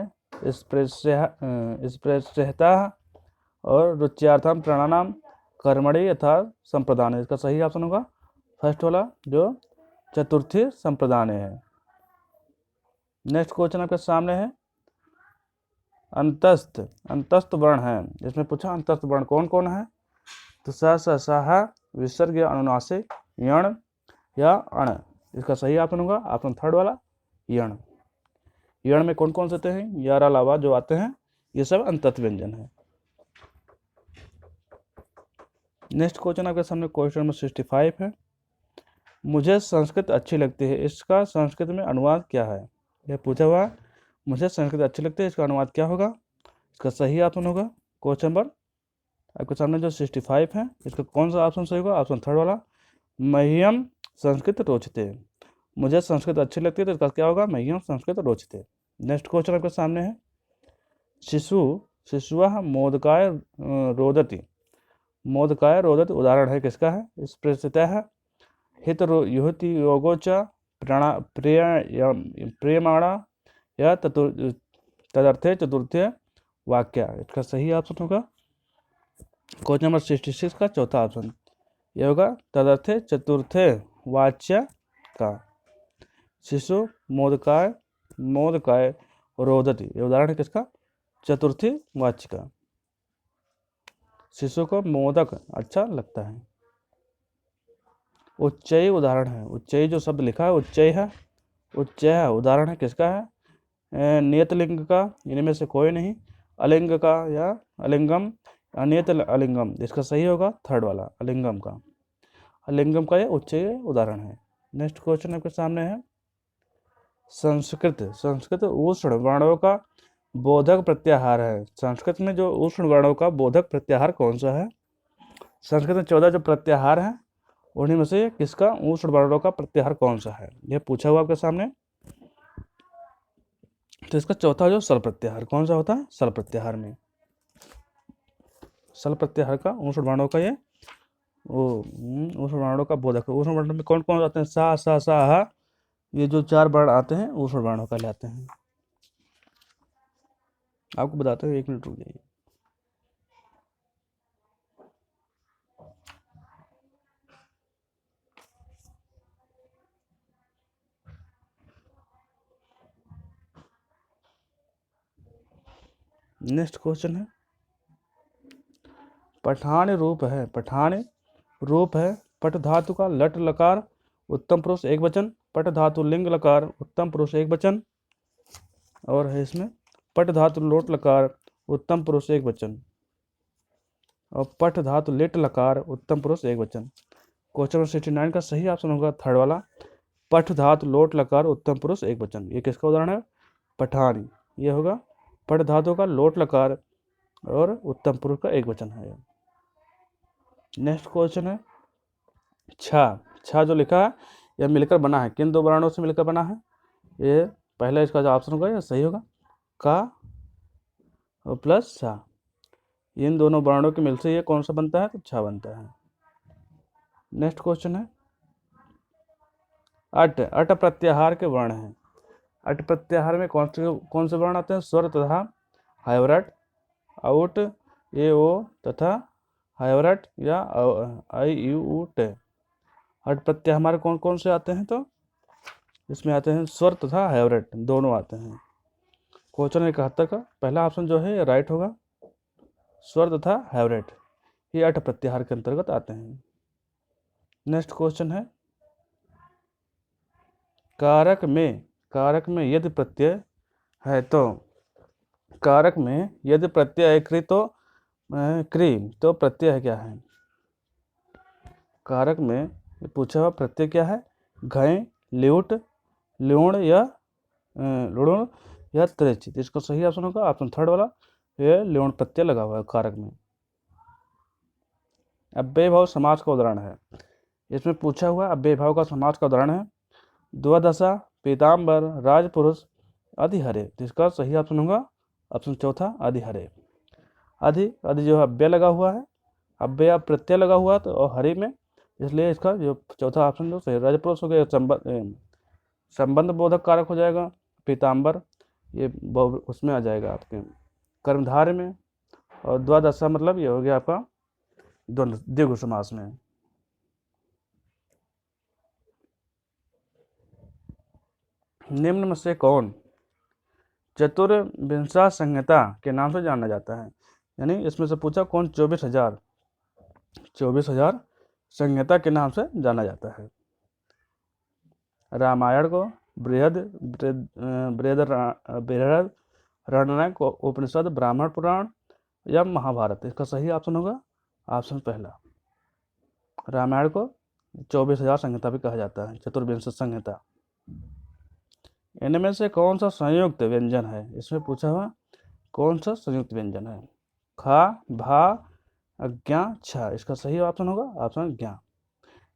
स्पृश्यता और रुच्यार्थम प्राणानाम कर्मणि यथा संप्रदान। इसका सही ऑप्शन होगा फर्स्ट वाला, जो चतुर्थी संप्रदान है। नेक्स्ट क्वेश्चन आपके सामने है, अंतस्थ, अंतस्थ वर्ण है। इसमें पूछा अंतस्थ वर्ण कौन कौन है? तो स, विसर्ग या अनुनासिक, यण या अण। इसका सही ऑप्शन होगा ऑप्शन थर्ड वाला, यण। यण में कौन कौन से हैं? यार अलावा जो आते हैं ये सब अंतस्थ व्यंजन है। नेक्स्ट क्वेश्चन आपके सामने क्वेश्चन नंबर 65 है, मुझे संस्कृत अच्छी लगती है, इसका संस्कृत में अनुवाद क्या है? यह पूछा हुआ, मुझे संस्कृत अच्छी लगती है, इसका अनुवाद क्या होगा? इसका सही ऑप्शन होगा क्वेश्चन नंबर आपके सामने जो 65 है, इसका कौन सा ऑप्शन सही होगा? ऑप्शन थर्ड वाला, मह्यम संस्कृत रोचते। मुझे संस्कृत अच्छी लगती है तो इसका क्या होगा? मह्यम संस्कृत रोचते। नेक्स्ट क्वेश्चन आपके सामने है, शिशु, शिशुः मोदकाय रोदति, मोदकाय रोदति उदाहरण है किसका है? स्पृश्यता है, हित युहति योगो च प्रेमाणा या तदर्थे चतुर्थे वाक्य। इसका सही ऑप्शन होगा क्वेश्चन नंबर 66 का चौथा ऑप्शन, यह होगा तदर्थे चतुर्थे वाच्य का। शिशु मोदकाय, मोदकाय रोदति, ये उदाहरण है किसका? चतुर्थी वाच्य का। शिशु को मोदक अच्छा लगता है। उच्चय उदाहरण है, उच्चय जो शब्द लिखा है उच्चय है, उच्चय उदाहरण है किसका है? नियतलिंग का, इनमें से कोई नहीं, अलिंग का या अलिंगम, अनियत अलिंगम। इसका सही होगा थर्ड वाला, अलिंगम का। अलिंगम का ये उच्चय उदाहरण है। नेक्स्ट क्वेश्चन आपके सामने है, संस्कृत, संस्कृत उष्ण वर्णों का बोधक प्रत्याहार है। संस्कृत में जो उष्ण वर्णों का बोधक प्रत्याहार कौन सा है? संस्कृत में 14 जो प्रत्याहार हैं उन्हीं में से किसका उष्ण वर्णों का प्रत्याहार कौन सा है? यह पूछा हुआ आपके सामने। तो इसका चौथा जो सल प्रत्याहार कौन सा होता है? सल प्रत्याहार में, सल प्रत्याहार का उष्ण वर्णों का ये वो उष्ण वर्णों का बोधक। उष्ण वर्ण में कौन कौन आते हैं? सा, सा, सा, हा, ये जो 4 वर्ण आते हैं ऊष्म वर्णों कहलाते हैं। आपको बताते हैं, 1 मिनट रुक जाइए। नेक्स्ट क्वेश्चन है, पठान रूप है, पठान रूप है पट धातु का लट लकार उत्तम पुरुष एक वचन, पट धातु लिंग लकार उत्तम पुरुष एक वचन, और है इसमें पट धातु लोट लकार उत्तम पुरुष एक वचन, और पट धातु लिट लकार उत्तम पुरुष एक वचन। क्वेश्चन नंबर 69 का सही ऑप्शन होगा थर्ड वाला, पठ धातु लोट लकार उत्तम पुरुष एक वचन। ये किसका उदाहरण है? पठान। ये होगा पठ धातु का लोट लकार और उत्तम पुरुष का एक वचन है। नेक्स्ट क्वेश्चन है, छा। छा जो लिखा है यह मिलकर बना है, किन 2 वर्णों से मिलकर बना है? ये पहला इसका जो ऑप्शन होगा यह सही होगा, का और प्लस छा। इन दोनों वर्णों के मिल से ये कौन सा बनता है? तो छा बनता है। नेक्स्ट क्वेश्चन है, अट। अट प्रत्याहार के वर्ण हैं। अट प्रत्याहार में कौन से वर्ण आते हैं? स्वर तथा हाइवरट, आउट, ए ओ तथा हाइवरट या आई यू ऊ ट। अट प्रत्याहार हमारे कौन कौन से आते हैं? तो इसमें आते हैं स्वर तथा हाइवरट, दोनों आते हैं। क्वेश्चन 71 का पहला ऑप्शन जो है राइट होगा, स्वर तथा हाइवरट ये अट प्रत्याहार के अंतर्गत आते हैं। नेक्स्ट क्वेश्चन है, कारक में यदि प्रत्यय है तो, कारक में यदि प्रत्यय है क्री तो प्रत्यय क्या है? कारक में पूछा हुआ प्रत्यय क्या है? घय, ल्यूट, ल्यूण या लुण या त्रिच। तो इसका सही ऑप्शन होगा ऑप्शन थर्ड वाला, ये ल्यूण प्रत्यय लगा हुआ है कारक में। अव्यय भाव समास का उदाहरण है, इसमें पूछा हुआ अव्यय भाव का समास का उदाहरण है, द्वादशा, पीताम्बर, राजपुरुष, अधिहरे। जिसका सही ऑप्शन होगा ऑप्शन चौथा, अधिहरे। अधि जो है अव्यय लगा हुआ है, अव्यय प्रत्यय लगा हुआ है तो और हरि में, इसलिए इसका जो चौथा ऑप्शन जो सही राजपुरुष हो गया, संबंध बोधक कारक हो जाएगा। पीताम्बर ये उसमें आ जाएगा आपके कर्मधारय में, और द्वादशा मतलब ये हो गया आपका द्विगु समास में। निम्न में से कौन चतुर्विंशा संहिता के नाम से जाना जाता है? यानी इसमें से पूछा कौन 24,000 संहिता के नाम से जाना जाता है? रामायण को, बृहदारण्यक उपनिषद, ब्राह्मण पुराण या महाभारत। इसका सही ऑप्शन होगा ऑप्शन पहला, रामायण को 24,000 संहिता भी कहा जाता है, चतुर्विंश संहिता। इनमें से कौन सा संयुक्त व्यंजन है? इसमें पूछा हुआ कौन सा संयुक्त व्यंजन है? खा, भा, अज्ञा, छा। इसका सही ऑप्शन होगा ऑप्शन ज्ञा।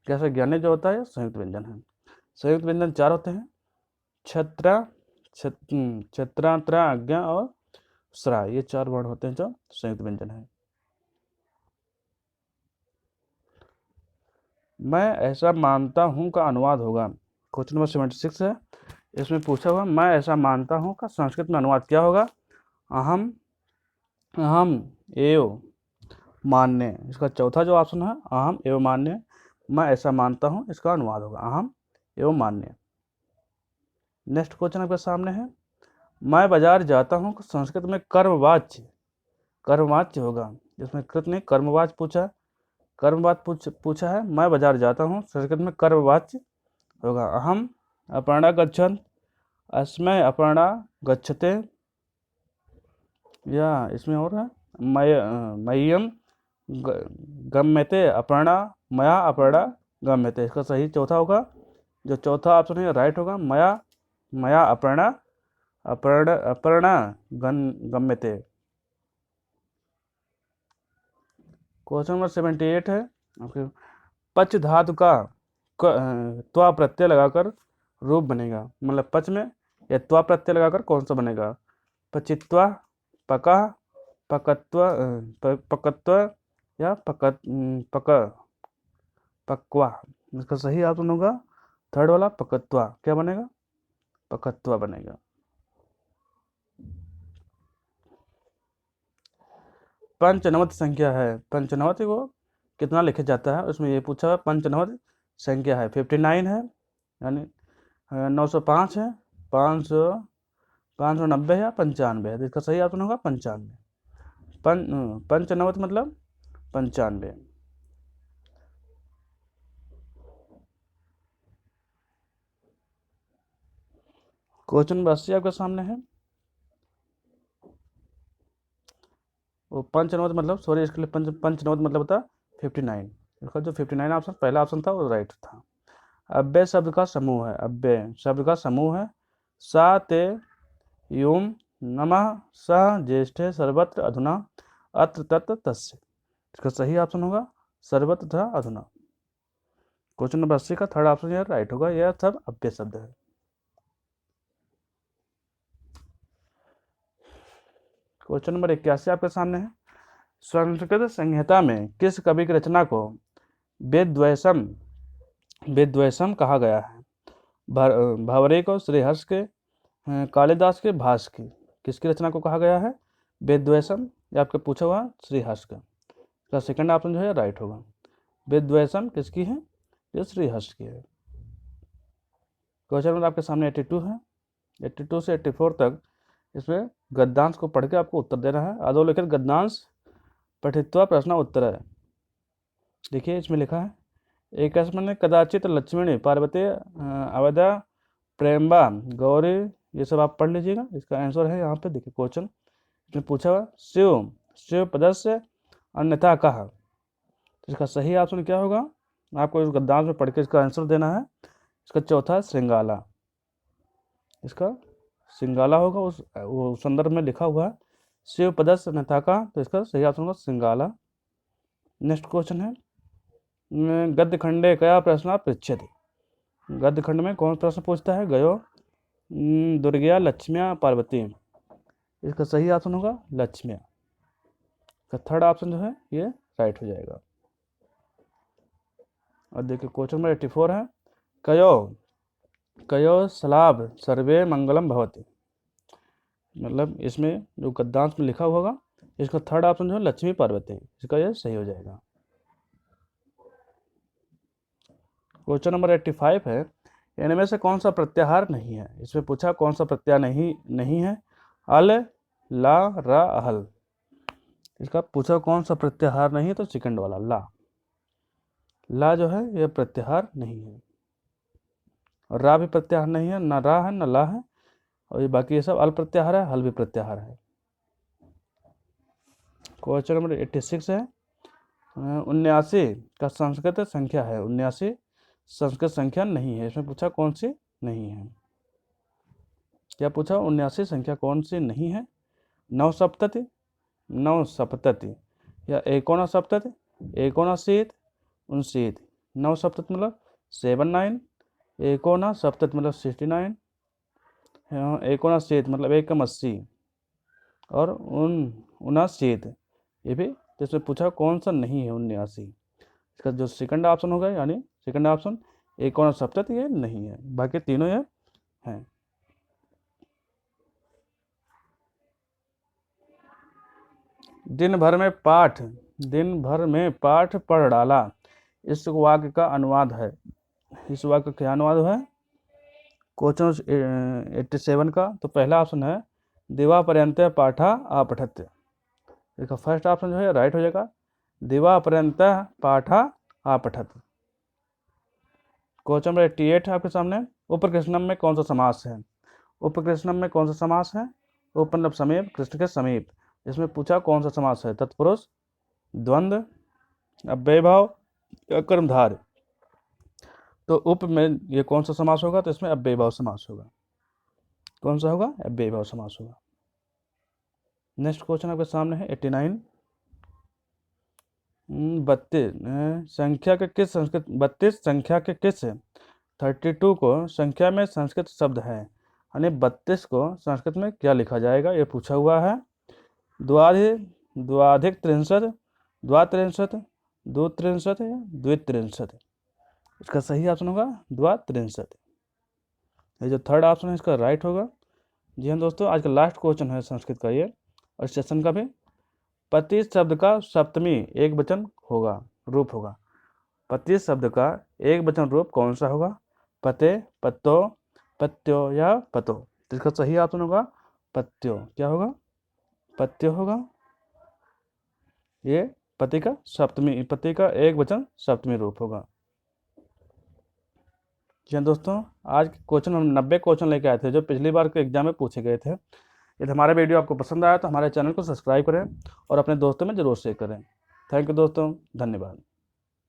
कैसे ज्ञानी जो होता है संयुक्त व्यंजन है। संयुक्त व्यंजन 4 होते हैं, छत्रांतरा, अज्ञा और स्रा। ये 4 वर्ण होते हैं जो संयुक्त व्यंजन है। मैं ऐसा मानता हूँ का अनुवाद होगा। क्वेश्चन नंबर 76 है, इसमें पूछा हुआ मैं ऐसा मानता हूँ का संस्कृत में अनुवाद क्या होगा? अहम, अहम एव मान्य। इसका चौथा जो ऑप्शन है अहम एवं मान्य, मैं ऐसा मानता हूँ, इसका अनुवाद होगा अहम एवं मान्य। नेक्स्ट क्वेश्चन आपके सामने है, मैं बाजार जाता हूँ संस्कृत में कर्मवाच्य होगा। जिसमें कृत ने कर्मवाच्य पूछा, कर्मवाच्य पूछा है, मैं बाजार जाता हूँ संस्कृत में कर्मवाच्य होगा अहम अपर्णा गच्छन्त, अस्मै अपर्णा गच्छते, या इसमें और है मह्यम गम्यते अपर्णा, मया अपर्णा गम्यते। इसका सही चौथा होगा, जो चौथा ऑप्शन है राइट होगा, मया अपर्णा गम्यते। क्वेश्चन नंबर 78 है आपके, पच धातु का त्वा प्रत्यय लगाकर रूप बनेगा। मतलब पच में या त्वा प्रत्यय लगाकर कौन सा बनेगा? पचित्वा, पका, पकत्व या पक्वा। इसका सही ऑप्शन होगा थर्ड वाला पकत्वा, क्या बनेगा? पकत्वा बनेगा। पंचनवत संख्या है, पंचनवत को कितना लिखा जाता है, उसमें ये पूछा है पंचनवत संख्या है 59 है, यानी 905 है, 500 590 या 95 है, तो इसका सही ऑप्शन होगा 95। पंचनवत मतलब 95। क्वेश्चन नंबर 80 आपके सामने है। वो पंचनवत मतलब, सॉरी इसके लिए पंचनवत मतलब होता है 59। इसका जो 59 ऑप्शन पहला ऑप्शन था वो राइट था। अव्यय शब्द का समूह है, अव्यय शब्द का समूह है। सा ते यूम नमः सह ज्येष्ठे सर्वत्र अधुना अत्र तत्र तस्य। इसका सही ऑप्शन होगा सर्वत्र तथा अधुना। क्वेश्चन नंबर 80 का थर्ड ऑप्शन यह राइट होगा, यह सब अव्यय शब्द है। क्वेश्चन नंबर 81 आपके सामने है। संस्कृत संहिता में किस कवि की रचना को वेदद्वैसम वेदद्वैसम कहा गया है? भावरे को, श्रीहर्ष के, कालिदास के, भास की। किसकी रचना को कहा गया है वेदद्वैसम? ये आपके पूछा हुआ श्रीहर्ष का। इसका सेकंड ऑप्शन जो है राइट होगा। वेदद्वैसम किसकी है? ये श्रीहर्ष की है। क्वेश्चन नंबर आपके सामने 82 है। 82 से 84 तक इसमें गद्यांश को पढ़ के आपको उत्तर देना है। अधोलिखित गद्यांश पठित्वा प्रश्न उत्तर है। देखिए इसमें लिखा है, एकस्मिन् कदाचित लक्ष्मणी पार्वती अवधा प्रेमबा गौरी, ये सब आप पढ़ लीजिएगा। इसका आंसर है यहाँ पे, देखिए क्वेश्चन इसमें पूछा हुआ शिव शिव पदस्य अन्यथा कहा। इसका सही ऑप्शन क्या होगा? आपको इस गद्यांश में पढ़ के इसका आंसर देना है। इसका चौथा श्रृंगाला, इसका श्रृंगाला होगा। वो संदर्भ में लिखा हुआ है शिव पदस्य अन्यथा का, तो इसका सही ऑप्शन होगा श्रृंगाला। नेक्स्ट क्वेश्चन है, गद्य खंडे कया प्रश्न पृच्छति। गद्य खंड में कौन प्रश्न पूछता है? गयो दुर्गया लक्ष्म्या पार्वती। इसका सही ऑप्शन होगा लक्ष्म्या। का थर्ड ऑप्शन जो है ये राइट हो जाएगा। और देखिए क्वेश्चन नंबर 84 है, कयो कयो सलाभ सर्वे मंगलम भवति। मतलब इसमें जो गद्यांश में लिखा होगा, इसका थर्ड ऑप्शन जो है लक्ष्मी पार्वती, इसका ये सही हो जाएगा। क्वेश्चन नंबर 85 है, इनमें से कौन सा प्रत्याहार नहीं है? इसमें पूछा कौन सा प्रत्याहार नहीं है। अल, ला, रा, अहल। इसका पूछा कौन सा प्रत्याहार नहीं है, तो सेकंड वाला ला। ला जो है यह प्रत्याहार नहीं है, और रा भी प्रत्याहार नहीं है, न रा है न ला है, और ये बाकी ये सब अल प्रत्याहार है, हल भी प्रत्याहार है। क्वेश्चन नंबर 86 है, 79 का संस्कृत संख्या है। 79 संस्कृत संख्या नहीं है। इसमें पूछा कौन सी नहीं है? क्या पूछा? 79 संख्या कौन सी नहीं है? नवसप्तति, नवसप्तति या एकोनसप्तति, एकोनशीत, उनशीत। नवसप्तति मतलब 79, एकोनसप्तति मतलब 69, एकोनशीत मतलब 180, और उनशीत ये भी। जिसमें पूछा कौन सा नहीं है 79। इसका जो सेकंड ऑप्शन होगा, यानी सेकंड ऑप्शन एकोनसप्तति ये नहीं है, बाकी तीनों ये हैं। दिन भर में पाठ पढ़ डाला, इस वाक्य का अनुवाद है। इस वाक्य का क्या अनुवाद है? क्वेश्चन 87 का तो पहला ऑप्शन है दिवा पर्यंत पाठा आपठत। इसका फर्स्ट ऑप्शन जो है राइट हो जाएगा, दिवा पर्यंत पाठा आपठत। क्वेश्चन नंबर 88 है आपके सामने, उपकृष्णम में कौन सा समास है? उपकृष्णम में कौन सा समास है? उप मतलब समीप, कृष्ण के समीप। इसमें पूछा कौन सा समास है? तत्पुरुष, द्वंद्व, अव्ययभाव या कर्मधार। तो उप में ये कौन सा समास होगा? तो इसमें अव्ययभाव समास होगा। कौन सा होगा? अव्ययभाव समास होगा। नेक्स्ट क्वेश्चन आपके सामने है 89, 32 संख्या के किस संस्कृत 32 संख्या के किस 32 को संख्या में संस्कृत शब्द है, यानी 32 को संस्कृत में क्या लिखा जाएगा? ये पूछा हुआ है। द्वाधिक 63, द्वात्रिंशत, द्वित्रिंशत या द्वित्रिंशत। इसका सही ऑप्शन होगा द्वात्रिंशत्। ये जो थर्ड ऑप्शन है इसका राइट होगा। जी हाँ दोस्तों, आज का लास्ट क्वेश्चन है संस्कृत का ये, और सेशन का भी। पति शब्द का सप्तमी एक वचन होगा, रूप होगा। पति शब्द का एक वचन रूप कौन सा होगा? पते, पत्तो, पत्यो या पतो। तो इसका सही ऑप्शन होगा पत्यो। क्या होगा? पत्यो होगा। ये पति का एक वचन सप्तमी रूप होगा। जी हाँ दोस्तों, आज क्वेश्चन हम 90 क्वेश्चन लेके आए थे जो पिछली बार के एग्जाम में पूछे गए थे। यदि हमारा वीडियो आपको पसंद आया तो हमारे चैनल को सब्सक्राइब करें और अपने दोस्तों में ज़रूर शेयर करें। थैंक यू दोस्तों, धन्यवाद।